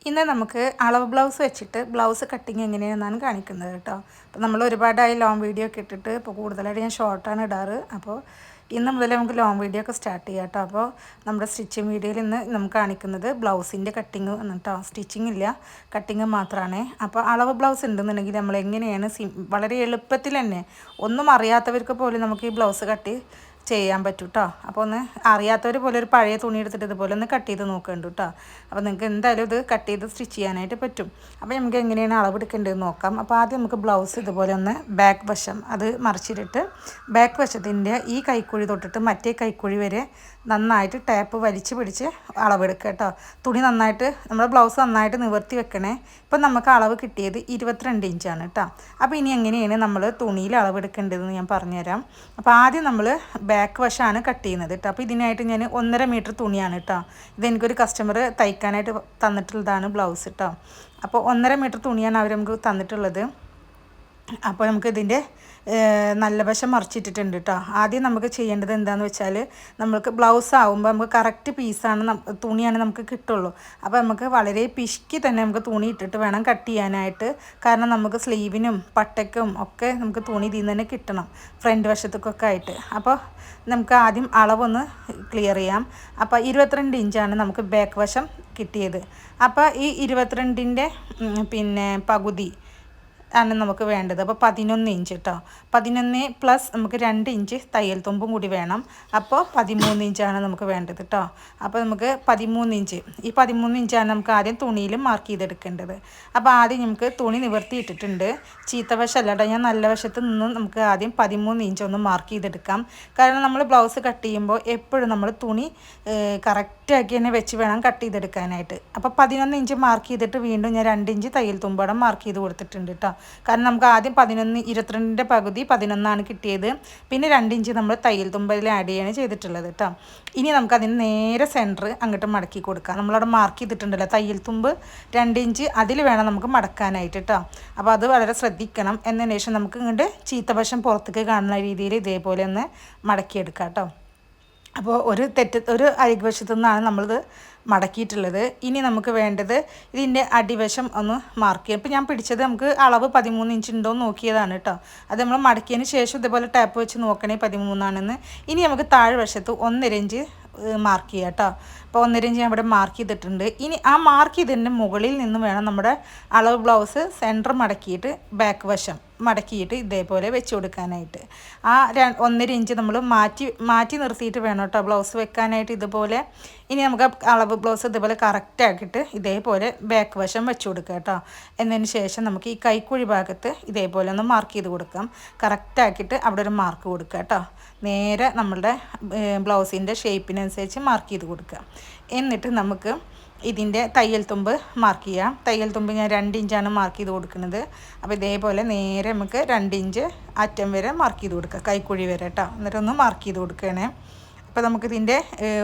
ഇന്ന് നമുക്ക് അളവ് ബ്ലൗസ് വെച്ചിട്ട് ബ്ലൗസ് കട്ടിങ് എങ്ങനെയാണെന്നാണ് കാണിക്കുന്നത് കേട്ടോ. അപ്പോൾ നമ്മൾ ഒരുപാടായി ലോങ് വീഡിയോ ഒക്കെ ഇട്ടിട്ട് ഇപ്പോൾ കൂടുതലായിട്ട് ഞാൻ ഷോർട്ടാണ് ഇടാറ്. അപ്പോൾ ഇന്ന് മുതൽ നമുക്ക് ലോങ് വീഡിയോ ഒക്കെ സ്റ്റാർട്ട് ചെയ്യാം കേട്ടോ. അപ്പോൾ നമ്മുടെ സ്റ്റിച്ചിങ് വീഡിയോയിൽ ഇന്ന് നമുക്ക് കാണിക്കുന്നത് ബ്ലൗസിൻ്റെ കട്ടിങ് കേട്ടോ. സ്റ്റിച്ചിങ് ഇല്ല, കട്ടിങ് മാത്രമാണ്. അപ്പോൾ അളവ് ബ്ലൗസ് ഉണ്ടെന്നുണ്ടെങ്കിൽ നമ്മൾ എങ്ങനെയാണ് വളരെ എളുപ്പത്തിൽ തന്നെ ഒന്നും അറിയാത്തവർക്ക് പോലും നമുക്ക് ഈ ബ്ലൗസ് കട്ട് ചെയ്യാൻ പറ്റും കേട്ടോ. അപ്പോൾ ഒന്ന് അറിയാത്തവർ പോലെ ഒരു പഴയ തുണി എടുത്തിട്ട് ഇതുപോലെ ഒന്ന് കട്ട് ചെയ്ത് നോക്കുന്നുണ്ട് കേട്ടോ. അപ്പോൾ നിങ്ങൾക്ക് എന്തായാലും ഇത് കട്ട് ചെയ്ത് സ്റ്റിച്ച് ചെയ്യാനായിട്ട് പറ്റും. അപ്പോൾ നമുക്ക് എങ്ങനെയാണ് അളവെടുക്കേണ്ടതെന്ന് നോക്കാം. അപ്പോൾ ആദ്യം നമുക്ക് ബ്ലൗസ് ഇതുപോലെ ഒന്ന് ബാക്ക് വശം അത് മറിച്ചിട്ടിട്ട് ബാക്ക് വശത്തിൻ്റെ ഈ കൈക്കുഴി തൊട്ടിട്ട് മറ്റേ കൈക്കുഴി വരെ നന്നായിട്ട് ടാപ്പ് വലിച്ച് പിടിച്ച് അളവെടുക്കുക കേട്ടോ. തുണി നന്നായിട്ട് നമ്മുടെ ബ്ലൗസ് നന്നായിട്ട് നിവർത്തി വെക്കണേ. ഇപ്പം നമുക്ക് അളവ് കിട്ടിയത് 22 ഇഞ്ചാണ് കേട്ടോ. അപ്പോൾ ഇനി എങ്ങനെയാണ് നമ്മൾ തുണിയിൽ അളവെടുക്കേണ്ടതെന്ന് ഞാൻ പറഞ്ഞുതരാം. അപ്പോൾ ആദ്യം നമ്മൾ ബാക്ക് വശമാണ് കട്ട് ചെയ്യുന്നത് കേട്ടോ. അപ്പോൾ ഇതിനായിട്ട് ഞാൻ 1.5 മീറ്റർ തുണിയാണ് കേട്ടോ. ഇതെനിക്കൊരു കസ്റ്റമർ തയ്ക്കാനായിട്ട് തന്നിട്ടുള്ളതാണ് ബ്ലൗസ് കേട്ടോ. അപ്പോൾ 1.5 മീറ്റർ തുണിയാണ് അവർ നമുക്ക് തന്നിട്ടുള്ളത്. അപ്പോൾ നമുക്ക് ഇതിൻ്റെ നല്ല വശം മറിച്ചിട്ടിട്ടുണ്ട് കേട്ടോ. ആദ്യം നമുക്ക് ചെയ്യേണ്ടത് എന്താണെന്ന് വെച്ചാൽ നമുക്ക് ബ്ലൗസ് ആകുമ്പോൾ നമുക്ക് കറക്റ്റ് പീസാണ് തുണിയാണ് നമുക്ക് കിട്ടുള്ളൂ. അപ്പോൾ നമുക്ക് വളരെ പിശുക്കി തന്നെ നമുക്ക് തുണി ഇട്ടിട്ട് വേണം കട്ട് ചെയ്യാനായിട്ട്. കാരണം നമുക്ക് സ്ലീവിനും പട്ടയ്ക്കും ഒക്കെ നമുക്ക് തുണി ഇതിൽ നിന്ന് തന്നെ കിട്ടണം, ഫ്രണ്ട് വശത്തേക്കൊക്കെ ആയിട്ട്. അപ്പോൾ നമുക്ക് ആദ്യം അളവൊന്ന് ക്ലിയർ ചെയ്യാം. അപ്പോൾ 22 ഇഞ്ചാണ് നമുക്ക് ബാക്ക് വശം കിട്ടിയത്. അപ്പോൾ ഈ 22ൻ്റെ പകുതി ആണ് നമുക്ക് വേണ്ടത്. അപ്പോൾ 11 ഇഞ്ച് കേട്ടോ. 11 പ്ലസ് നമുക്ക് 2 ഇഞ്ച് തയ്യൽ തുമ്പും കൂടി വേണം. അപ്പോൾ 13 ഇഞ്ചാണ് നമുക്ക് വേണ്ടത് കേട്ടോ. അപ്പോൾ നമുക്ക് 13 ഇഞ്ച്, ഈ 13 ഇഞ്ചാണ് നമുക്ക് ആദ്യം തുണിയിൽ മാർക്ക് ചെയ്തെടുക്കേണ്ടത്. അപ്പോൾ ആദ്യം നമുക്ക് തുണി നിവർത്തിയിട്ടിട്ടുണ്ട്. ചീത്ത വശമല്ല കേട്ടോ, ഞാൻ നല്ല വശത്ത് നിന്നും നമുക്ക് ആദ്യം 13 ഇഞ്ച് ഒന്ന് മാർക്ക് ചെയ്തെടുക്കാം. കാരണം നമ്മൾ ബ്ലൗസ് കട്ട് ചെയ്യുമ്പോൾ എപ്പോഴും നമ്മൾ തുണി കറക്റ്റാക്കി തന്നെ വെച്ച് വേണം കട്ട് ചെയ്തെടുക്കാനായിട്ട്. അപ്പോൾ 11 ഇഞ്ച് മാർക്ക് ചെയ്തിട്ട് വീണ്ടും ഞാൻ 2 ഇഞ്ച് തയ്യൽ തുമ്പടം മാർക്ക് ചെയ്ത് കൊടുത്തിട്ടുണ്ട് കേട്ടോ. കാരണം നമുക്ക് ആദ്യം 22ൻ്റെ പകുതി 11ആണ് കിട്ടിയത്. പിന്നെ 2 ഇഞ്ച് നമ്മൾ തയ്യൽ തുമ്പയിൽ ആഡ് ചെയ്യാണ് ചെയ്തിട്ടുള്ളത് കേട്ടോ. ഇനി നമുക്കതിന് നേരെ സെൻറ്റർ അങ്ങോട്ട് മടക്കി കൊടുക്കാം. നമ്മളവിടെ മാർക്ക് ചെയ്തിട്ടുണ്ടല്ലോ തയ്യൽ തുമ്പ് 2 ഇഞ്ച്, അതിൽ വേണം നമുക്ക് മടക്കാനായിട്ട് കേട്ടോ. അപ്പോൾ അത് വളരെ ശ്രദ്ധിക്കണം. എന്നതിന് ശേഷം നമുക്ക് ഇങ്ങോട്ട് ചീത്തവശം പുറത്തേക്ക് കാണുന്ന രീതിയിൽ ഇതേപോലെ ഒന്ന് മടക്കിയെടുക്കാം കേട്ടോ. അപ്പോൾ ഒരു അരികുവശത്തു നിന്നാണ് നമ്മളിത് മടക്കിയിട്ടുള്ളത്. ഇനി നമുക്ക് വേണ്ടത് ഇതിൻ്റെ അടിവശം ഒന്ന് മാർക്ക് ചെയ്യാം. ഇപ്പോൾ ഞാൻ പിടിച്ചത് നമുക്ക് അളവ് 13 ഇഞ്ച് ഉണ്ടോ എന്ന് നോക്കിയതാണ് കേട്ടോ. അത് നമ്മൾ മടക്കിയതിന് ശേഷം ഇതേപോലെ ടാപ്പ് വെച്ച് നോക്കണേ 13 ആണെന്ന്. ഇനി നമുക്ക് താഴ്വശത്ത് 1.5 ഇഞ്ച് മാർക്ക് ചെയ്യാം കേട്ടോ. അപ്പോൾ 1.5 ഇഞ്ച് ഞാൻ ഇവിടെ മാർക്ക് ചെയ്തിട്ടുണ്ട്. ഇനി ആ മാർക്ക് ചെയ്തതിൻ്റെ മുകളിൽ നിന്ന് വേണം നമ്മുടെ അളവ് ബ്ലൗസ് സെൻറ്റർ മടക്കിയിട്ട് ബാക്ക് വശം മടക്കിയിട്ട് ഇതേപോലെ വെച്ച് കൊടുക്കാനായിട്ട്. ആ 1.5 ഇഞ്ച് നമ്മൾ മാറ്റി നിർത്തിയിട്ട് വേണം കേട്ടോ ബ്ലൗസ് വെക്കാനായിട്ട് ഇതുപോലെ. ഇനി നമുക്ക് അളവ് ബ്ലൗസ് ഇതുപോലെ കറക്റ്റാക്കിയിട്ട് ഇതേപോലെ ബാക്ക് വശം വെച്ച് കൊടുക്കുക കേട്ടോ. എന്നതിന് ശേഷം നമുക്ക് ഈ കൈക്കുഴി ഭാഗത്ത് ഇതേപോലെ ഒന്ന് മാർക്ക് ചെയ്ത് കൊടുക്കാം. കറക്റ്റാക്കിയിട്ട് അവിടെ ഒരു മാർക്ക് കൊടുക്കുക കേട്ടോ. നേരെ നമ്മളുടെ ബ്ലൗസിൻ്റെ ഷേപ്പിനനുസരിച്ച് മാർക്ക് ചെയ്ത് കൊടുക്കുക. എന്നിട്ട് നമുക്ക് ഇതിൻ്റെ തയ്യൽ തുമ്പ് മാർക്ക് ചെയ്യാം. തയ്യൽ തുമ്പ് ഞാൻ 2 ഇഞ്ചാണ് മാർക്ക് ചെയ്ത് കൊടുക്കുന്നത്. അപ്പോൾ ഇതേപോലെ നേരെ നമുക്ക് 2 ഇഞ്ച് അറ്റം വരെ മാർക്ക് ചെയ്ത് കൊടുക്കുക, കൈക്കുഴി വരെ കേട്ടോ. എന്നിട്ടൊന്ന് മാർക്ക് ചെയ്ത് കൊടുക്കുകയാണേ. അപ്പോൾ നമുക്കിതിൻ്റെ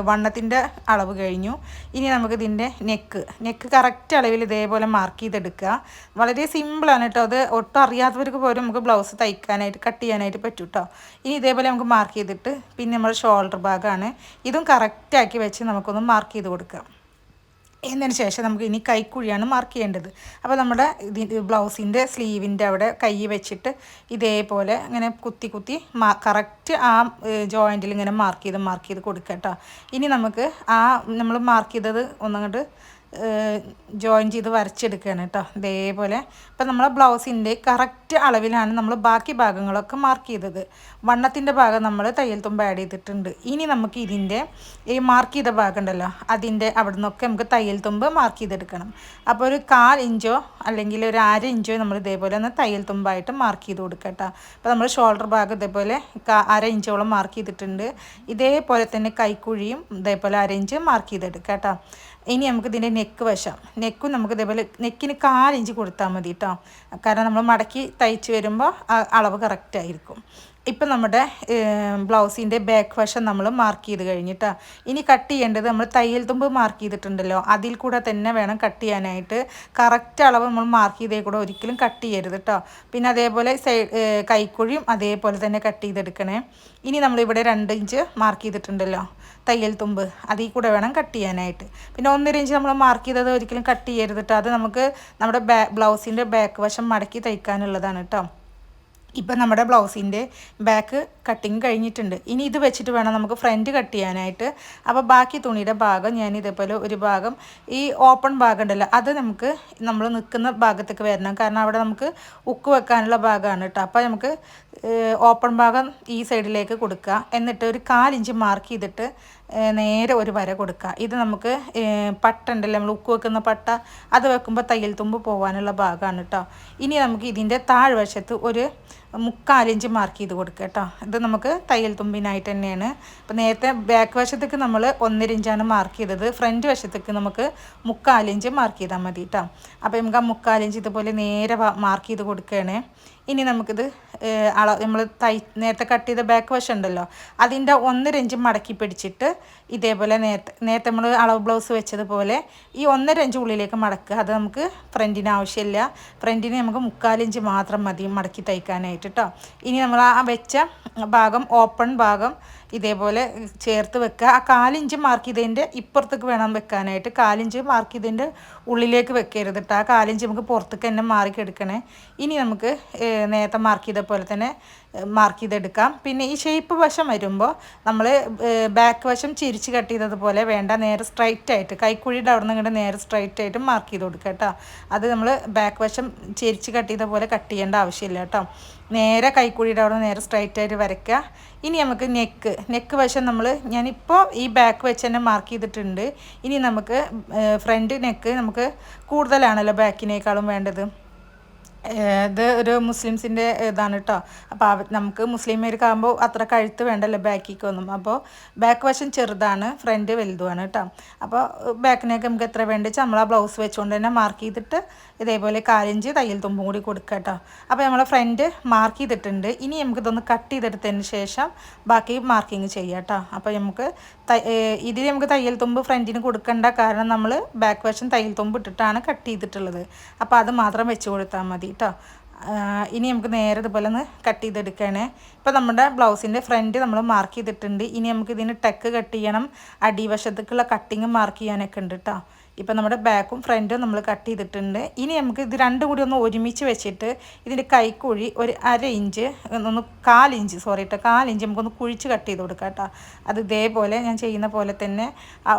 വണ്ണത്തിൻ്റെ അളവ് കഴിഞ്ഞു. ഇനി നമുക്കിതിൻ്റെ നെക്ക് കറക്റ്റ് അളവിൽ ഇതേപോലെ മാർക്ക് ചെയ്തെടുക്കുക. വളരെ സിമ്പിളാണ് കേട്ടോ. അത് ഒട്ടും അറിയാത്തവർക്ക് പോലും നമുക്ക് ബ്ലൗസ് തയ്ക്കാനായിട്ട് കട്ട് ചെയ്യാനായിട്ട് പറ്റും കേട്ടോ. ഇനി ഇതേപോലെ നമുക്ക് മാർക്ക് ചെയ്തിട്ട് പിന്നെ നമ്മൾ ഷോൾഡർ ഭാഗമാണ്, ഇതും കറക്റ്റാക്കി വെച്ച് നമുക്കൊന്ന് മാർക്ക് ചെയ്ത് കൊടുക്കാം. എന്നതിന് ശേഷം നമുക്ക് ഇനി കൈക്കുഴിയാണ് മാർക്ക് ചെയ്യേണ്ടത്. അപ്പോൾ നമ്മുടെ ബ്ലൗസിൻ്റെ സ്ലീവിൻ്റെ അവിടെ കൈ വെച്ചിട്ട് ഇതേപോലെ ഇങ്ങനെ കുത്തി കറക്റ്റ് ആ ജോയിൻറ്റിൽ ഇങ്ങനെ മാർക്ക് ചെയ്ത് കൊടുക്കുക കേട്ടോ. ഇനി നമുക്ക് ആ നമ്മൾ മാർക്ക് ചെയ്തത് ഒന്നങ്ങോട്ട് ജോയിൻ ചെയ്ത് വരച്ചെടുക്കുകയാണ് കേട്ടോ ഇതേപോലെ. ഇപ്പം നമ്മളെ ബ്ലൗസിൻ്റെ കറക്റ്റ് അളവിലാണ് നമ്മൾ ബാക്കി ഭാഗങ്ങളൊക്കെ മാർക്ക് ചെയ്തത്. വണ്ണത്തിൻ്റെ ഭാഗം നമ്മൾ തയ്യൽ തുമ്പ് ആഡ് ചെയ്തിട്ടുണ്ട്. ഇനി നമുക്ക് ഇതിൻ്റെ ഈ മാർക്ക് ചെയ്ത ഭാഗം ഉണ്ടല്ലോ അതിൻ്റെ അവിടെ നിന്നൊക്കെ നമുക്ക് തയ്യൽ തുമ്പ് മാർക്ക് ചെയ്തെടുക്കണം. അപ്പോൾ ഒരു 1/4 ഇഞ്ചോ അല്ലെങ്കിൽ ഒരു 1/2 ഇഞ്ചോ നമ്മൾ ഇതേപോലെ ഒന്ന് തയ്യൽ തുമ്പായിട്ട് മാർക്ക് ചെയ്ത് കൊടുക്കുക കേട്ടോ. അപ്പോൾ നമ്മൾ ഷോൾഡർ ഭാഗം ഇതേപോലെ 1/2 ഇഞ്ചോളം മാർക്ക് ചെയ്തിട്ടുണ്ട്. ഇതേപോലെ തന്നെ കൈക്കുഴിയും ഇതേപോലെ 1/2 ഇഞ്ച് മാർക്ക് ചെയ്തെടുക്കുക കേട്ടോ. ഇനി നമുക്ക് ഇതിൻ്റെ നെക്കും നമുക്ക് ഇതേപോലെ നെക്കിന് 1/4 ഇഞ്ച് കൊടുത്താൽ മതി കേട്ടോ. കാരണം നമ്മൾ മടക്കി തയ്ച്ച് വരുമ്പോൾ അളവ് കറക്റ്റായിരിക്കും. ഇപ്പം നമ്മുടെ ബ്ലൗസിൻ്റെ ബാക്ക് വശം നമ്മൾ മാർക്ക് ചെയ്ത് കഴിഞ്ഞിട്ടാ. ഇനി കട്ട് ചെയ്യേണ്ടത് നമ്മൾ തയ്യൽ തുമ്പ് മാർക്ക് ചെയ്തിട്ടുണ്ടല്ലോ, അതിൽ കൂടെ തന്നെ വേണം കട്ട് ചെയ്യാനായിട്ട്. കറക്റ്റ് അളവ് നമ്മൾ മാർക്ക് ചെയ്തേ കൂടെ ഒരിക്കലും കട്ട് ചെയ്യരുത് കേട്ടോ. പിന്നെ അതേപോലെ കൈക്കുഴിയും അതേപോലെ തന്നെ കട്ട് ചെയ്തെടുക്കണേ. ഇനി നമ്മളിവിടെ 2 ഇഞ്ച് മാർക്ക് ചെയ്തിട്ടുണ്ടല്ലോ തയ്യൽ തുമ്പ്, അതിൽ കൂടെ വേണം കട്ട് ചെയ്യാനായിട്ട്. പിന്നെ 1.5 ഇഞ്ച് നമ്മൾ മാർക്ക് ചെയ്തത് ഒരിക്കലും കട്ട് ചെയ്യരുത് കേട്ടോ. അത് നമുക്ക് നമ്മുടെ ബ്ലൗസിൻ്റെ ബാക്ക് വശം മടക്കി തയ്ക്കാനുള്ളതാണ് കേട്ടോ. ഇപ്പം നമ്മുടെ ബ്ലൗസിൻ്റെ ബാക്ക് കട്ടിങ് കഴിഞ്ഞിട്ടുണ്ട്. ഇനി ഇത് വെച്ചിട്ട് വേണം നമുക്ക് ഫ്രണ്ട് കട്ട് ചെയ്യാനായിട്ട്. അപ്പോൾ ബാക്കി തുണിയുടെ ഭാഗം ഞാൻ ഇതേപോലെ ഒരു ഭാഗം ഈ ഓപ്പൺ ഭാഗം ഉണ്ടല്ലോ, അത് നമുക്ക് നമ്മൾ നിൽക്കുന്ന ഭാഗത്തേക്ക് വരണം. കാരണം അവിടെ നമുക്ക് ഉക്ക് വെക്കാനുള്ള ഭാഗമാണ് കേട്ടോ. അപ്പോൾ നമുക്ക് ഓപ്പൺ ഭാഗം ഈ സൈഡിലേക്ക് കൊടുക്കുക. എന്നിട്ട് ഒരു 1/4 ഇഞ്ച് മാർക്ക് ചെയ്തിട്ട് നേരെ ഒരു വര കൊടുക്കുക. ഇത് നമുക്ക് പട്ട ഉണ്ടല്ലോ, നമ്മൾ ഉക്ക് വെക്കുന്ന പട്ട, അത് വെക്കുമ്പോൾ തയ്യൽ തുമ്പ് പോകാനുള്ള ഭാഗമാണ് കേട്ടോ. ഇനി നമുക്ക് ഇതിൻ്റെ താഴ്വശത്ത് ഒരു 3/4 ഇഞ്ച് മാർക്ക് ചെയ്ത് കൊടുക്കുക കേട്ടോ. ഇത് നമുക്ക് തയ്യൽ തുമ്പിനായിട്ട് തന്നെയാണ്. അപ്പോൾ നേരത്തെ ബാക്ക് വശത്തേക്ക് നമ്മൾ 1.5 ഇഞ്ചാണ് മാർക്ക് ചെയ്തത്. ഫ്രണ്ട് വശത്തേക്ക് നമുക്ക് 3/4 ഇഞ്ച് മാർക്ക് ചെയ്താൽ മതി കേട്ടോ. അപ്പോൾ നമുക്ക് ആ 3/4 ഇഞ്ച് ഇതുപോലെ നേരെ മാർക്ക് ചെയ്ത് കൊടുക്കുകയാണ്. ഇനി നമുക്കിത് നമ്മൾ നേരത്തെ കട്ട് ചെയ്ത ബാക്ക് വശം ഉണ്ടല്ലോ, അതിൻ്റെ 1.5 ഇഞ്ച് മടക്കി പിടിച്ചിട്ട് ഇതേപോലെ നേരത്തെ നമ്മൾ അളവ് ബ്ലൗസ് വെച്ചതുപോലെ ഈ 1.5 ഇഞ്ച് ഉള്ളിലേക്ക് മടക്കുക. അത് നമുക്ക് ഫ്രണ്ടിന് ആവശ്യമില്ല. ഫ്രണ്ടിന് നമുക്ക് 3/4 ഇഞ്ച് മാത്രം മതി മടക്കി തയ്ക്കാനായിട്ട് കേട്ടോ. ഇനി നമ്മൾ ആ വെച്ച ഭാഗം ഓപ്പൺ ഭാഗം ഇതേപോലെ ചേർത്ത് വെക്കുക. ആ 1/4 ഇഞ്ച് മാർക്ക് ചെയ്തതിൻ്റെ ഇപ്പുറത്തേക്ക് വേണം വെക്കാനായിട്ട്. 1/4 ഇഞ്ച് മാർക്ക് ചെയ്തതിൻ്റെ ഉള്ളിലേക്ക് വെക്കരുത് കേട്ടോ. ആ 1/4 ഇഞ്ച് നമുക്ക് പുറത്തേക്ക് തന്നെ മാറിക്കെടുക്കണേ. ഇനി നമുക്ക് നേരത്തെ മാർക്ക് ചെയ്ത പോലെ തന്നെ മാർക്ക് ചെയ്തെടുക്കാം. പിന്നെ ഈ ഷേപ്പ് വശം വരുമ്പോൾ നമ്മൾ ബാക്ക് വശം ചിരിച്ച് കട്ട് ചെയ്തതുപോലെ വേണ്ട, നേരെ സ്ട്രൈറ്റ് ആയിട്ട് കൈക്കുഴിയുടെ അവിടെ നിന്ന് ഇങ്ങോട്ട് നേരെ സ്ട്രൈറ്റ് ആയിട്ട് മാർക്ക് ചെയ്ത് കൊടുക്കുക കേട്ടോ. അത് നമ്മൾ ബാക്ക് വശം ചിരിച്ച് കട്ട് ചെയ്ത പോലെ കട്ട് ചെയ്യേണ്ട ആവശ്യമില്ല കേട്ടോ. നേരെ കൈക്കുഴിയുടെ അവിടെ നിന്ന് നേരെ സ്ട്രൈറ്റ് ആയിട്ട് വരയ്ക്കുക. ഇനി നമുക്ക് നെക്ക് വശം ഞാനിപ്പോൾ ഈ ബാക്ക് വെച്ച് തന്നെ മാർക്ക് ചെയ്തിട്ടുണ്ട്. ഇനി നമുക്ക് ഫ്രണ്ട് നെക്ക് നമുക്ക് കൂടുതലാണല്ലോ ബാക്കിനേക്കാളും വേണ്ടത്. ഇത് ഒരു മുസ്ലിംസിൻ്റെ ഇതാണ് കേട്ടോ. അപ്പോൾ നമുക്ക് മുസ്ലിംമാർക്കാകുമ്പോൾ അത്ര കഴുത്ത് വേണ്ടല്ലോ ബാക്കിക്കൊന്നും. അപ്പോൾ ബാക്ക് വശം ചെറുതാണ്, ഫ്രണ്ട് വലുതുമാണ് കേട്ടോ. അപ്പോൾ ബാക്കിനൊക്കെ നമുക്ക് എത്ര വേണ്ട വെച്ചാൽ നമ്മൾ ആ ബ്ലൗസ് വെച്ചുകൊണ്ട് തന്നെ മാർക്ക് ചെയ്തിട്ട് ഇതേപോലെ 1/4 ഇഞ്ച് തയ്യൽ തുമ്പും കൂടി കൊടുക്കുക കേട്ടോ. അപ്പോൾ നമ്മൾ ഫ്രണ്ട് മാർക്ക് ചെയ്തിട്ടുണ്ട്. ഇനി നമുക്കിതൊന്ന് കട്ട് ചെയ്തെടുത്തതിന് ശേഷം ബാക്കി മാർക്കിങ് ചെയ്യാം കേട്ടോ. അപ്പോൾ ഇതിൽ നമുക്ക് തയ്യൽ തുമ്പ് ഫ്രണ്ടിന് കൊടുക്കേണ്ട, കാരണം നമ്മൾ ബാക്ക് വശം തയ്യൽ തുമ്പ് ഇട്ടിട്ടാണ് കട്ട് ചെയ്തിട്ടുള്ളത്. അപ്പോൾ അത് മാത്രം വെച്ച് കൊടുത്താൽ മതി കേട്ടോ. ഇനി നമുക്ക് നേരെ ഇതുപോലെ ഒന്ന് കട്ട് ചെയ്തെടുക്കുകയാണ്. ഇപ്പോൾ നമ്മുടെ ബ്ലൗസിൻ്റെ ഫ്രണ്ട് നമ്മൾ മാർക്ക് ചെയ്തിട്ടുണ്ട്. ഇനി നമുക്ക് ഇതിന് ടെക്ക് കട്ട് ചെയ്യണം, അടിവശത്തേക്കുള്ള കട്ടിങ് മാർക്ക് ചെയ്യാനൊക്കെ ഉണ്ട് കേട്ടോ. ഇപ്പോൾ നമ്മുടെ ബാക്കും ഫ്രണ്ടും നമ്മൾ കട്ട് ചെയ്തിട്ടുണ്ട്. ഇനി നമുക്ക് ഇത് രണ്ടും കൂടി ഒന്ന് ഒരുമിച്ച് വെച്ചിട്ട് ഇതിൻ്റെ കൈക്കുഴി ഒരു 1/2 ഇഞ്ച് 1/4 ഇഞ്ച് 1/4 ഇഞ്ച് നമുക്കൊന്ന് കുഴിച്ച് കട്ട് ചെയ്ത് കൊടുക്കാം കേട്ടോ. അത് ഇതേപോലെ ഞാൻ ചെയ്യുന്ന പോലെ തന്നെ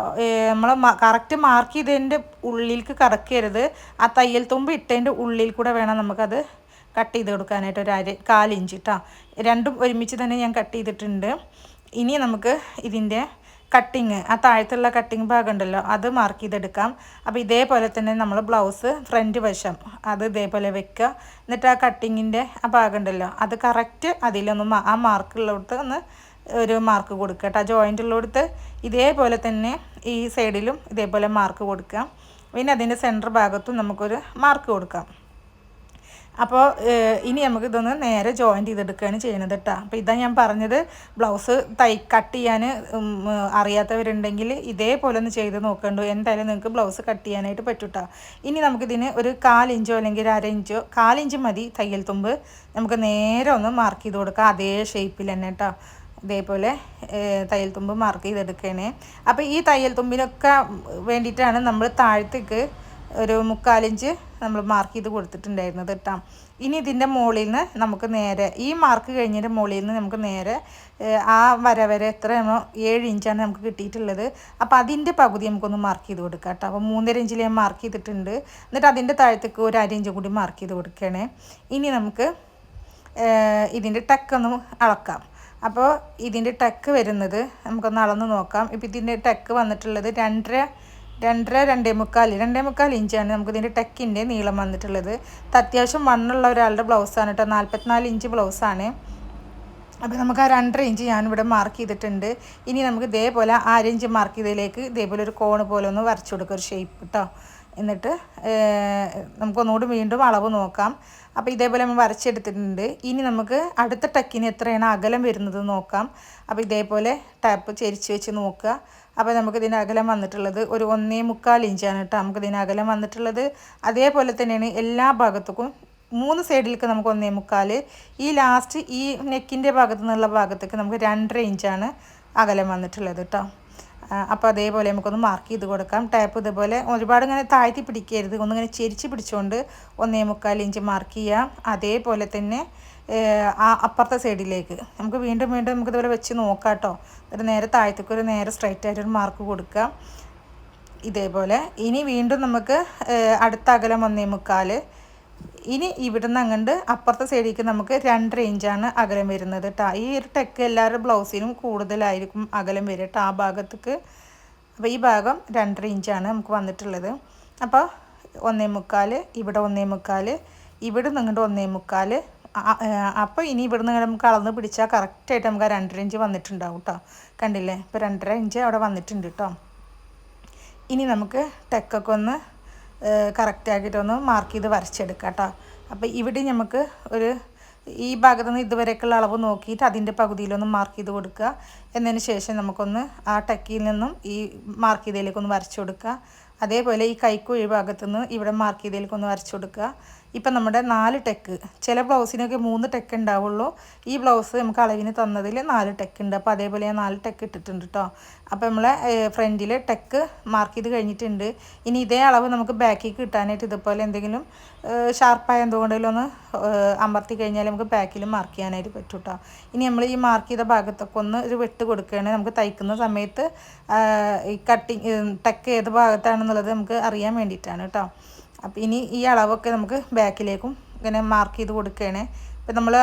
നമ്മൾ കറക്റ്റ് മാർക്ക് ചെയ്തതിൻ്റെ ഉള്ളിലേക്ക് കറക്കരുത്. ആ തയ്യൽ തുമ്പ് ഇട്ടതിൻ്റെ ഉള്ളിൽ കൂടെ വേണം നമുക്കത് കട്ട് ചെയ്ത് കൊടുക്കാനായിട്ട്. ഒരു 1/4 ഇഞ്ച് കേട്ടോ. രണ്ടും ഒരുമിച്ച് തന്നെ ഞാൻ കട്ട് ചെയ്തിട്ടുണ്ട്. ഇനി നമുക്ക് ഇതിൻ്റെ കട്ടിങ്, ആ താഴത്തുള്ള കട്ടിങ് ഭാഗം ഉണ്ടല്ലോ, അത് മാർക്ക് ചെയ്തെടുക്കാം. അപ്പോൾ ഇതേപോലെ തന്നെ നമ്മൾ ബ്ലൗസ് ഫ്രണ്ട് വശം അത് ഇതേപോലെ വെക്കുക. എന്നിട്ട് ആ കട്ടിങ്ങിൻ്റെ ആ ഭാഗം ഉണ്ടല്ലോ, അത് കറക്റ്റ് അതിലൊന്ന് ആ മാർക്കുള്ളിടത്ത് ഒന്ന് ഒരു മാർക്ക് കൊടുക്കുക കേട്ടോ. ജോയിൻ്റ് ഉള്ളിടത്ത് ഇതേപോലെ തന്നെ ഈ സൈഡിലും ഇതേപോലെ മാർക്ക് കൊടുക്കാം. പിന്നെ അതിൻ്റെ സെൻറ്റർ ഭാഗത്തും നമുക്കൊരു മാർക്ക് കൊടുക്കാം. അപ്പോൾ ഇനി നമുക്ക് ഇതൊന്ന് നേരെ ജോയിൻ്റ് ചെയ്തെടുക്കുകയാണ് ചെയ്യുന്നത് കേട്ടോ. അപ്പോൾ ഇതാ ഞാൻ പറഞ്ഞത്, ബ്ലൗസ് കട്ട് ചെയ്യാൻ അറിയാത്തവരുണ്ടെങ്കിൽ ഇതേപോലെ ഒന്ന് ചെയ്ത് നോക്കണ്ടു. എന്തായാലും നിങ്ങൾക്ക് ബ്ലൗസ് കട്ട് ചെയ്യാനായിട്ട് പറ്റും കേട്ടോ. ഇനി നമുക്കിതിന് ഒരു 1/4 ഇഞ്ചോ അല്ലെങ്കിൽ 1/2 ഇഞ്ചോ, 1/4 ഇഞ്ച് മതി തയ്യൽ തുമ്പ്, നമുക്ക് നേരെ ഒന്ന് മാർക്ക് ചെയ്ത് കൊടുക്കാം അതേ ഷേപ്പിൽ തന്നെ കേട്ടോ. ഇതേപോലെ തയ്യൽ തുമ്പ് മാർക്ക് ചെയ്തെടുക്കണേ. അപ്പോൾ ഈ തയ്യൽ തുമ്പിനൊക്കെ വേണ്ടിയിട്ടാണ് നമ്മൾ താഴത്തേക്ക് ഒരു 3/4 ഇഞ്ച് നമ്മൾ മാർക്ക് ചെയ്ത് കൊടുത്തിട്ടുണ്ടായിരുന്നത് കേട്ടോ. ഇനി ഇതിൻ്റെ മുകളിൽ നിന്ന് നമുക്ക് നേരെ ഈ മാർക്ക് കഴിഞ്ഞതിൻ്റെ മുകളിൽ നിന്ന് നമുക്ക് നേരെ ആ വരെ എത്രയാണോ 7 ഇഞ്ചാണ് നമുക്ക് കിട്ടിയിട്ടുള്ളത്. അപ്പോൾ അതിൻ്റെ പകുതി നമുക്കൊന്ന് മാർക്ക് ചെയ്ത് കൊടുക്കാം കേട്ടോ. അപ്പോൾ 3.5 ഇഞ്ചിൽ ഞാൻ മാർക്ക് ചെയ്തിട്ടുണ്ട്. എന്നിട്ട് അതിൻ്റെ താഴത്തേക്ക് ഒരു 1/2 ഇഞ്ച് കൂടി മാർക്ക് ചെയ്ത് കൊടുക്കുകയാണ്. ഇനി നമുക്ക് ഇതിൻ്റെ ടക്കൊന്ന് അളക്കാം. അപ്പോൾ ഇതിൻ്റെ ടക്ക് വരുന്നത് നമുക്കൊന്ന് അളന്ന് നോക്കാം. ഇപ്പോൾ ഇതിൻ്റെ ടക്ക് വന്നിട്ടുള്ളത് 2.5 ഇഞ്ചാണ് നമുക്കിതിൻ്റെ ടെക്കിൻ്റെ നീളം വന്നിട്ടുള്ളത്. അത്യാവശ്യം മണ്ണുള്ള ഒരാളുടെ ബ്ലൗസാണ് കേട്ടോ. 44 ഇഞ്ച് ബ്ലൗസാണ്. അപ്പോൾ നമുക്ക് ആ 2.5 ഇഞ്ച് ഞാനിവിടെ മാർക്ക് ചെയ്തിട്ടുണ്ട്. ഇനി നമുക്ക് ഇതേപോലെ 1/2 ഇഞ്ച് മാർക്ക് ചെയ്തതിലേക്ക് ഇതേപോലെ ഒരു കോണ് പോലെ ഒന്ന് വരച്ചു കൊടുക്കുക, ഒരു ഷേപ്പ് കേട്ടോ. എന്നിട്ട് നമുക്കൊന്നുകൂടി വീണ്ടും അളവ് നോക്കാം. അപ്പോൾ ഇതേപോലെ നമ്മൾ വരച്ചെടുത്തിട്ടുണ്ട്. ഇനി നമുക്ക് അടുത്ത ടക്കിന് എത്രയാണ് അകലം വരുന്നത് നോക്കാം. അപ്പോൾ ഇതേപോലെ ടാപ്പ് ചെരിച്ച് വെച്ച് നോക്കുക. അപ്പോൾ നമുക്ക് ഇതിന് അകലം വന്നിട്ടുള്ളത് ഒരു 1.25 ഇഞ്ചാണ് കേട്ടോ നമുക്ക് ഇതിന് അകലം വന്നിട്ടുള്ളത്. അതേപോലെ തന്നെയാണ് എല്ലാ ഭാഗത്തേക്കും 3 സൈഡിലേക്ക് നമുക്ക് 1.25, ഈ ലാസ്റ്റ് ഈ നെക്കിൻ്റെ ഭാഗത്തു നിന്നുള്ള ഭാഗത്തേക്ക് നമുക്ക് 2.5 ഇഞ്ചാണ് അകലം വന്നിട്ടുള്ളത് കേട്ടോ. അപ്പോൾ അതേപോലെ നമുക്കൊന്ന് മാർക്ക് ചെയ്ത് കൊടുക്കാം. ടാപ്പ് ഇതുപോലെ ഒരുപാട് ഇങ്ങനെ താഴ്ത്തി പിടിക്കരുത്, ഒന്നിങ്ങനെ ചെരിച്ച് പിടിച്ചുകൊണ്ട് 1.25 ഇഞ്ച് മാർക്ക് ചെയ്യാം. അതേപോലെ തന്നെ ആ അപ്പുറത്തെ സൈഡിലേക്ക് നമുക്ക് വീണ്ടും നമുക്ക് ഇതുപോലെ വെച്ച് നോക്കാം കേട്ടോ. ഒരു നേരെ താഴത്തേക്ക് ഒരു നേരെ സ്ട്രൈറ്റ് ആയിട്ടൊരു മാർക്ക് കൊടുക്കാം ഇതേപോലെ. ഇനി വീണ്ടും നമുക്ക് അടുത്ത അകലം 1.25. ഇനി ഇവിടുന്ന് അങ്ങോട്ട് അപ്പുറത്തെ സൈഡിലേക്ക് നമുക്ക് 2.5 ഇഞ്ചാണ് അകലം വരുന്നത് കേട്ടോ. ഈ ഒരു ടെക്ക് എല്ലാവരുടെ ബ്ലൗസിനും കൂടുതലായിരിക്കും അകലം വരിക കേട്ടോ ആ ഭാഗത്തേക്ക്. അപ്പോൾ ഈ ഭാഗം 2.5 ഇഞ്ചാണ് നമുക്ക് വന്നിട്ടുള്ളത്. അപ്പോൾ 1.25, ഇവിടെ 1.25, ഇവിടെ നിങ്ങോട്ട് 1.25. അപ്പോൾ ഇനി ഇവിടെ നിന്ന് നമുക്ക് അളന്ന് പിടിച്ചാൽ കറക്റ്റായിട്ട് നമുക്ക് ആ 2.5 ഇഞ്ച് വന്നിട്ടുണ്ടാവും കേട്ടോ. കണ്ടില്ലേ, ഇപ്പോൾ 2.5 ഇഞ്ച് അവിടെ വന്നിട്ടുണ്ട് കേട്ടോ. ഇനി നമുക്ക് ടെക്കൊക്കെ ഒന്ന് കറക്റ്റാക്കിയിട്ടൊന്ന് മാർക്ക് ചെയ്ത് വരച്ചെടുക്കാം കേട്ടോ. അപ്പോൾ ഇവിടെ നമുക്ക് ഒരു ഈ ഭാഗത്തു നിന്ന് ഇതുവരെയൊക്കെയുള്ള അളവ് നോക്കിയിട്ട് അതിൻ്റെ പകുതിയിലൊന്ന് മാർക്ക് ചെയ്ത് കൊടുക്കുക. എന്നതിന് ശേഷം നമുക്കൊന്ന് ആ ടെക്കിൽ നിന്നും ഈ മാർക്ക് ചെയ്തതിലേക്കൊന്ന് വരച്ചു കൊടുക്കുക. അതേപോലെ ഈ കൈക്കുഴി ഭാഗത്തു നിന്ന് ഇവിടെ മാർക്ക് ചെയ്തതിലേക്കൊന്ന് വരച്ചു കൊടുക്കുക. ഇപ്പം നമ്മുടെ 4 ടെക്ക്, ചില ബ്ലൗസിനൊക്കെ 3 ടെക്ക് ഉണ്ടാവുള്ളൂ. ഈ ബ്ലൗസ് നമുക്ക് അളവിന് തന്നതിൽ 4 ടെക്ക് ഉണ്ട്. അപ്പോൾ അതേപോലെ ഞാൻ 4 ടെക്ക് ഇട്ടിട്ടുണ്ട് കേട്ടോ. അപ്പോൾ നമ്മളെ ഫ്രണ്ടിൽ ടെക്ക് മാർക്ക് ചെയ്ത് കഴിഞ്ഞിട്ടുണ്ട്. ഇനി ഇതേ അളവ് നമുക്ക് ബാക്കിൽ കിട്ടാനായിട്ട് ഇതുപോലെ എന്തെങ്കിലും ഷാർപ്പായ എന്തുകൊണ്ടെങ്കിലും ഒന്ന് അമർത്തി കഴിഞ്ഞാൽ നമുക്ക് ബാക്കിൽ മാർക്ക് ചെയ്യാനായിട്ട് പറ്റും കേട്ടോ. ഇനി നമ്മൾ ഈ മാർക്ക് ചെയ്ത ഭാഗത്തൊക്കെ ഒന്ന് ഒരു വെട്ട് കൊടുക്കുകയാണെങ്കിൽ നമുക്ക് തയ്ക്കുന്ന സമയത്ത് ഈ കട്ടിങ് ടെക്ക് ഏത് ഭാഗത്താണെന്നുള്ളത് നമുക്ക് അറിയാൻ വേണ്ടിയിട്ടാണ് കേട്ടോ. അപ്പോൾ ഇനി ഈ അളവൊക്കെ നമുക്ക് ബാക്കിലേക്കും ഇങ്ങനെ മാർക്ക് ചെയ്ത് കൊടുക്കുകയാണ്. ഇപ്പം നമ്മൾ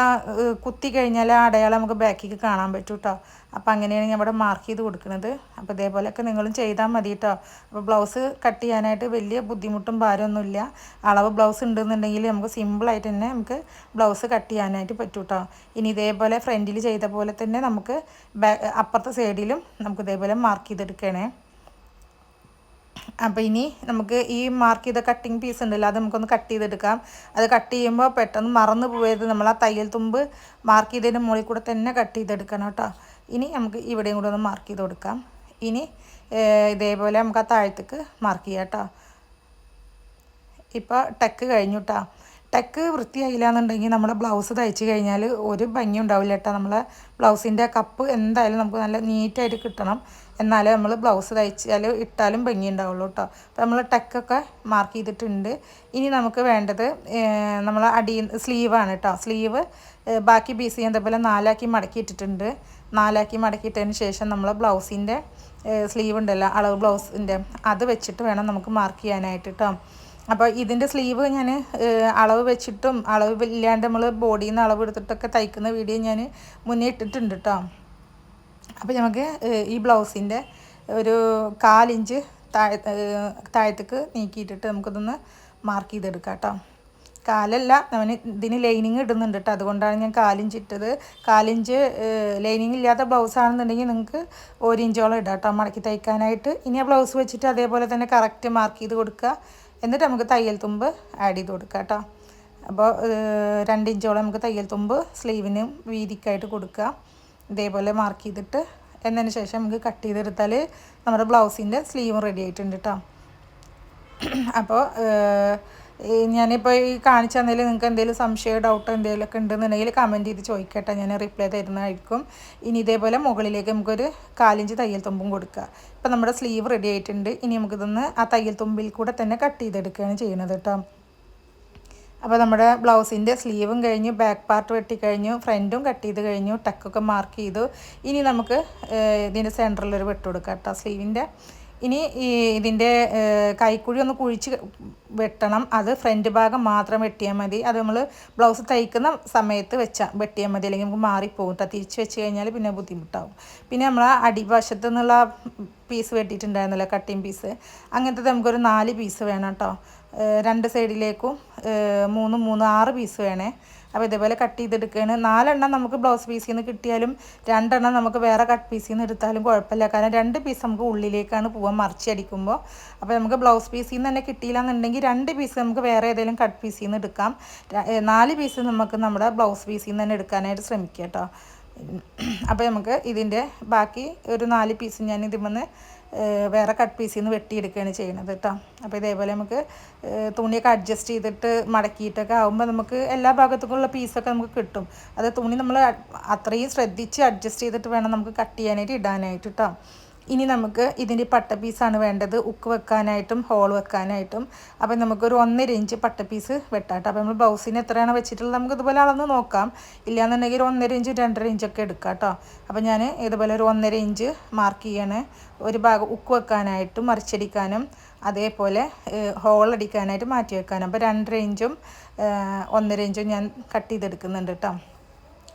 കുത്തി കഴിഞ്ഞാൽ ആ അടയാളം നമുക്ക് ബാക്കിലേക്ക് കാണാൻ പറ്റും കേട്ടോ. അപ്പോൾ അങ്ങനെയാണ് ഞാൻ ഇവിടെ മാർക്ക് ചെയ്ത് കൊടുക്കുന്നത്. അപ്പോൾ ഇതേപോലെയൊക്കെ നിങ്ങളും ചെയ്താൽ മതി കേട്ടോ. അപ്പോൾ ബ്ലൗസ് കട്ട് ചെയ്യാനായിട്ട് വലിയ ബുദ്ധിമുട്ടും ഭാരമൊന്നുമില്ല. അളവ് ബ്ലൗസ് ഉണ്ടെന്നുണ്ടെങ്കിൽ നമുക്ക് സിമ്പിളായിട്ട് തന്നെ നമുക്ക് ബ്ലൗസ് കട്ട് ചെയ്യാനായിട്ട് പറ്റും കേട്ടോ. ഇനി ഇതേപോലെ ഫ്രണ്ടിൽ ചെയ്ത പോലെ തന്നെ നമുക്ക് അപ്പുറത്തെ സൈഡിലും നമുക്ക് ഇതേപോലെ മാർക്ക് ചെയ്തെടുക്കണേ. അപ്പോൾ ഇനി നമുക്ക് ഈ മാർക്ക് ചെയ്ത കട്ടിങ് പീസ് ഉണ്ടല്ലോ അത് നമുക്കൊന്ന് കട്ട് ചെയ്തെടുക്കാം. അത് കട്ട് ചെയ്യുമ്പോൾ പെട്ടെന്ന് മറന്നു പോയത് നമ്മൾ ആ തയ്യൽ തുമ്പ് മാർക്ക് ചെയ്തതിൻ്റെ മുകളിൽ കൂടെ തന്നെ കട്ട് ചെയ്തെടുക്കണം കേട്ടോ. ഇനി നമുക്ക് ഇവിടെയും കൂടെ ഒന്ന് മാർക്ക് ചെയ്ത് കൊടുക്കാം. ഇനി ഇതേപോലെ നമുക്ക് ആ താഴത്തേക്ക് മാർക്ക് ചെയ്യാം കേട്ടോ. ഇപ്പോൾ ടെക്ക് കഴിഞ്ഞു കേട്ടോ. ടെക്ക് വൃത്തിയായില്ല എന്നുണ്ടെങ്കിൽ നമ്മുടെ ബ്ലൗസ് തയ്ച്ച് കഴിഞ്ഞാൽ ഒരു ഭംഗി ഉണ്ടാവില്ല കേട്ടോ. നമ്മളെ ബ്ലൗസിൻ്റെ കപ്പ് എന്തായാലും നമുക്ക് നല്ല നീറ്റായിട്ട് കിട്ടണം. എന്നാലേ നമ്മൾ ബ്ലൗസ് തയ്ച്ചാൽ ഇട്ടാലും ഭംഗി ഉണ്ടാവുള്ളൂ കേട്ടോ. അപ്പോൾ നമ്മൾ ടെക്കൊക്കെ മാർക്ക് ചെയ്തിട്ടുണ്ട്. ഇനി നമുക്ക് വേണ്ടത് നമ്മൾ സ്ലീവാണ് കേട്ടോ. സ്ലീവ് ബാക്കി പീസ് ചെയ്യാൻ അതേപോലെ 4 മടക്കി ഇട്ടിട്ടുണ്ട്. 4 മടക്കിയിട്ടതിന് ശേഷം നമ്മൾ ബ്ലൗസിൻ്റെ സ്ലീവ് ഉണ്ടല്ലോ അളവ് ബ്ലൗസിൻ്റെ അത് വെച്ചിട്ട് വേണം നമുക്ക് മാർക്ക് ചെയ്യാനായിട്ട് കേട്ടോ. അപ്പോൾ ഇതിൻ്റെ സ്ലീവ് ഞാൻ അളവ് വെച്ചിട്ടും അളവ് ഇല്ലാണ്ട് നമ്മൾ ബോഡിയിൽ നിന്ന് അളവ് എടുത്തിട്ടൊക്കെ തയ്ക്കുന്ന വീഡിയോ ഞാൻ മുന്നേ ഇട്ടിട്ടുണ്ട് കേട്ടോ. അപ്പോൾ നമുക്ക് ഈ ബ്ലൗസിൻ്റെ ഒരു 1/4 ഇഞ്ച് താഴത്തേക്ക് നീക്കിയിട്ടിട്ട് നമുക്കിതൊന്ന് മാർക്ക് ചെയ്തെടുക്കാം കേട്ടോ. 1/4 അവന് ഇതിന് ലൈനിങ് ഇടുന്നുണ്ട് കേട്ടോ. അതുകൊണ്ടാണ് ഞാൻ 1/4 ഇഞ്ച് ഇട്ടത്. 1/4 ഇഞ്ച് ലൈനിങ് ഇല്ലാത്ത ബ്ലൗസാണെന്നുണ്ടെങ്കിൽ നിങ്ങൾക്ക് 1 ഇഞ്ചോളം ഇടാം കേട്ടോ മടക്കി തയ്ക്കാനായിട്ട്. ഇനി ആ ബ്ലൗസ് വെച്ചിട്ട് അതേപോലെ തന്നെ കറക്റ്റ് മാർക്ക് ചെയ്ത് കൊടുക്കുക. എന്നിട്ട് നമുക്ക് തയ്യൽ തുമ്പ് ആഡ് ചെയ്ത് കൊടുക്കാം കേട്ടോ. അപ്പോൾ 2 ഇഞ്ചോളം നമുക്ക് തയ്യൽ തുമ്പ് സ്ലീവിന് വീതിക്കായിട്ട് കൊടുക്കുക. ഇതേപോലെ മാർക്ക് ചെയ്തിട്ട് എന്നതിന് ശേഷം നമുക്ക് കട്ട് ചെയ്തെടുത്താൽ നമ്മുടെ ബ്ലൗസിൻ്റെ സ്ലീവ് റെഡി ആയിട്ടുണ്ട് കേട്ടോ. അപ്പോൾ ഞാനിപ്പോൾ ഈ കാണിച്ചു തന്നതിൽ നിങ്ങൾക്ക് എന്തെങ്കിലും സംശയമോ ഡൗട്ടോ എന്തെങ്കിലുമൊക്കെ ഉണ്ടെന്നുണ്ടെങ്കിൽ കമൻറ്റ് ചെയ്ത് ചോദിക്കട്ടെ, ഞാൻ റിപ്ലൈ തരുന്നതായിരിക്കും. ഇനി ഇതേപോലെ മുകളിലേക്ക് നമുക്കൊരു 1/4 ഇഞ്ച് തയ്യൽ തുമ്പും കൊടുക്കുക. ഇപ്പം നമ്മുടെ സ്ലീവ് റെഡി ആയിട്ടുണ്ട്. ഇനി നമുക്കിതൊന്ന് ആ തയ്യൽ തുമ്പിൽ കൂടെ തന്നെ കട്ട് ചെയ്തെടുക്കുകയാണ് ചെയ്യുന്നത് കേട്ടോ. അപ്പോൾ നമ്മുടെ ബ്ലൗസിൻ്റെ സ്ലീവും കഴിഞ്ഞു, ബാക്ക് പാർട്ട് വെട്ടിക്കഴിഞ്ഞു, ഫ്രണ്ടും കട്ട് ചെയ്ത് കഴിഞ്ഞു, ടക്കൊക്കെ മാർക്ക് ചെയ്തു. ഇനി നമുക്ക് ഇതിൻ്റെ സെൻറ്ററിലൊരു വെട്ട് കൊടുക്കാം കേട്ടോ സ്ലീവിൻ്റെ. ഇനി ഇതിൻ്റെ കൈക്കുഴി ഒന്ന് കുഴിച്ച് വെട്ടണം. അത് ഫ്രണ്ട് ഭാഗം മാത്രം വെട്ടിയാൽ മതി. അത് നമ്മൾ ബ്ലൗസ് തയ്ക്കുന്ന സമയത്ത് വെട്ടിയാൽ മതി, അല്ലെങ്കിൽ നമുക്ക് മാറിപ്പോകും കേട്ടോ. തിരിച്ച് വെച്ച് കഴിഞ്ഞാൽ പിന്നെ ബുദ്ധിമുട്ടാവും. പിന്നെ നമ്മൾ ആ അടിവശത്ത് നിന്നുള്ള പീസ് വെട്ടിയിട്ടുണ്ടായിരുന്നല്ലോ കട്ടിങ് പീസ്, അങ്ങനത്തെ നമുക്കൊരു 4 പീസ് വേണം കേട്ടോ. 2 സൈഡിലേക്കും 3 6 പീസ് വേണേ. അപ്പോൾ ഇതേപോലെ കട്ട് ചെയ്തെടുക്കുകയാണ്. 4 എണ്ണം നമുക്ക് ബ്ലൗസ് പീസിൽ നിന്ന് കിട്ടിയാലും 2 എണ്ണം നമുക്ക് വേറെ കട്ട് പീസിൽ നിന്ന് എടുത്താലും കുഴപ്പമില്ല. കാരണം 2 പീസ് നമുക്ക് ഉള്ളിലേക്കാണ് പോകാൻ മറിച്ചടിക്കുമ്പോൾ. അപ്പോൾ നമുക്ക് ബ്ലൗസ് പീസിൽ നിന്ന് തന്നെ കിട്ടിയില്ല എന്നുണ്ടെങ്കിൽ 2 പീസ് നമുക്ക് വേറെ ഏതെങ്കിലും കട്ട് പീസിൽ നിന്ന് എടുക്കാം. 4 പീസ് നമുക്ക് നമ്മുടെ ബ്ലൗസ് പീസിൽ നിന്ന് തന്നെ എടുക്കാനായിട്ട് ശ്രമിക്കുക കേട്ടോ. അപ്പോൾ നമുക്ക് ഇതിൻ്റെ ബാക്കി ഒരു 4 പീസ് ഞാൻ ഇതിൽ വേറെ കട്ട് പീസിൽ നിന്ന് വെട്ടിയെടുക്കുകയാണ് ചെയ്യുന്നത് കേട്ടോ. അപ്പോൾ ഇതേപോലെ നമുക്ക് തുണിയൊക്കെ അഡ്ജസ്റ്റ് ചെയ്തിട്ട് മടക്കിയിട്ടൊക്കെ ആകുമ്പോൾ നമുക്ക് എല്ലാ ഭാഗത്തേക്കുള്ള പീസൊക്കെ നമുക്ക് കിട്ടും. അത് തുണി നമ്മൾ അത്രയും ശ്രദ്ധിച്ച് അഡ്ജസ്റ്റ് ചെയ്തിട്ട് വേണം നമുക്ക് കട്ട് ചെയ്യാനായിട്ട് ഇടാനായിട്ട് കേട്ടോ. ഇനി നമുക്ക് ഇതിൻ്റെ പട്ട പീസാണ് വേണ്ടത്, ഉക്ക് വെക്കാനായിട്ടും ഹോൾ വെക്കാനായിട്ടും. അപ്പോൾ നമുക്കൊരു 1.5 ഇഞ്ച് പട്ട പീസ് വെട്ടാട്ടോ. അപ്പോൾ നമ്മൾ ബ്ലൗസിന് എത്രയാണ് വെച്ചിട്ടുള്ളത് നമുക്ക് ഇതുപോലെ അളന്ന് നോക്കാം. ഇല്ലയെന്നുണ്ടെങ്കിൽ 1.5 ഇഞ്ച് 2.5 ഇഞ്ചൊക്കെ എടുക്കാം കേട്ടോ. അപ്പോൾ ഞാൻ ഇതുപോലെ ഒരു 1.5 ഇഞ്ച് മാർക്ക് ചെയ്യാണ്. ഒരു ഭാഗം ഉക്ക് വെക്കാനായിട്ടും മറിച്ചടിക്കാനും അതേപോലെ ഹോൾ അടിക്കാനായിട്ട് മാറ്റി വെക്കാനും. അപ്പോൾ 2.5 ഇഞ്ചും 1.5 ഇഞ്ചും ഞാൻ കട്ട് ചെയ്തെടുക്കുന്നുണ്ട് കേട്ടോ.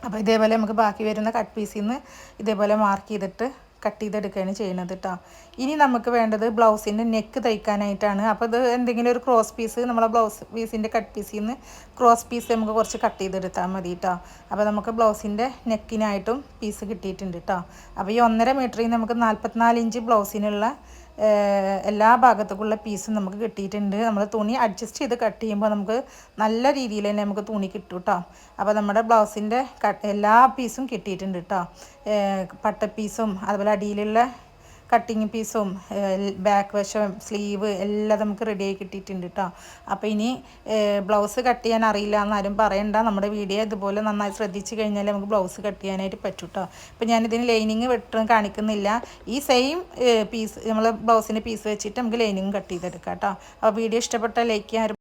അപ്പോൾ ഇതേപോലെ നമുക്ക് ബാക്കി വരുന്ന കട്ട് പീസിൽ നിന്ന് ഇതേപോലെ മാർക്ക് ചെയ്തിട്ട് കട്ട് ചെയ്തെടുക്കുകയാണ് ചെയ്യുന്നത് കേട്ടോ. ഇനി നമുക്ക് വേണ്ടത് ബ്ലൗസിൻ്റെ നെക്ക് തയ്ക്കാനായിട്ടാണ്. അപ്പോൾ ഇത് എന്തെങ്കിലും ഒരു ക്രോസ് പീസ് നമ്മളെ ബ്ലൗസ് പീസിൻ്റെ കട്ട് പീസിൽ നിന്ന് ക്രോസ് പീസ് നമുക്ക് കുറച്ച് കട്ട് ചെയ്തെടുത്താൽ മതി കേട്ടോ. അപ്പോൾ നമുക്ക് ബ്ലൗസിൻ്റെ നെക്കിനായിട്ടും പീസ് കിട്ടിയിട്ടുണ്ട് കേട്ടോ. അപ്പോൾ ഈ 1.5 മീറ്ററിൽ നമുക്ക് 44 ഇഞ്ച് ബ്ലൗസിനുള്ള എല്ലാ ഭാഗത്തേക്കുള്ള പീസും നമുക്ക് കിട്ടിയിട്ടുണ്ട്. നമ്മൾ തുണി അഡ്ജസ്റ്റ് ചെയ്ത് കട്ട് ചെയ്യുമ്പോൾ നമുക്ക് നല്ല രീതിയിൽ തന്നെ നമുക്ക് തുണി കിട്ടും കേട്ടോ. അപ്പോൾ നമ്മുടെ ബ്ലൗസിൻ്റെ എല്ലാ പീസും കിട്ടിയിട്ടുണ്ട് കേട്ടോ. പട്ട പീസും അതുപോലെ അടിയിലുള്ള കട്ടിങ് പീസും ബാക്ക് വശം സ്ലീവ് എല്ലാം നമുക്ക് റെഡിയായി കിട്ടിയിട്ടുണ്ട് കേട്ടോ. അപ്പോൾ ഇനി ബ്ലൗസ് കട്ട് ചെയ്യാൻ അറിയില്ല എന്നാരും പറയണ്ട. നമ്മുടെ വീഡിയോ ഇതുപോലെ നന്നായി ശ്രദ്ധിച്ച് കഴിഞ്ഞാൽ നമുക്ക് ബ്ലൗസ് കട്ട് ചെയ്യാനായിട്ട് പറ്റും കേട്ടോ. അപ്പോൾ ഞാനിതിന് ലൈനിങ് വെട്ടും കാണിക്കുന്നില്ല. ഈ സെയിം പീസ് നമ്മൾ ബ്ലൗസിൻ്റെ പീസ് വെച്ചിട്ട് നമുക്ക് ലൈനിങ് കട്ട് ചെയ്തെടുക്കാം കേട്ടോ. അപ്പോൾ വീഡിയോ ഇഷ്ടപ്പെട്ടാൽ ലൈക്ക് ചെയ്യാൻ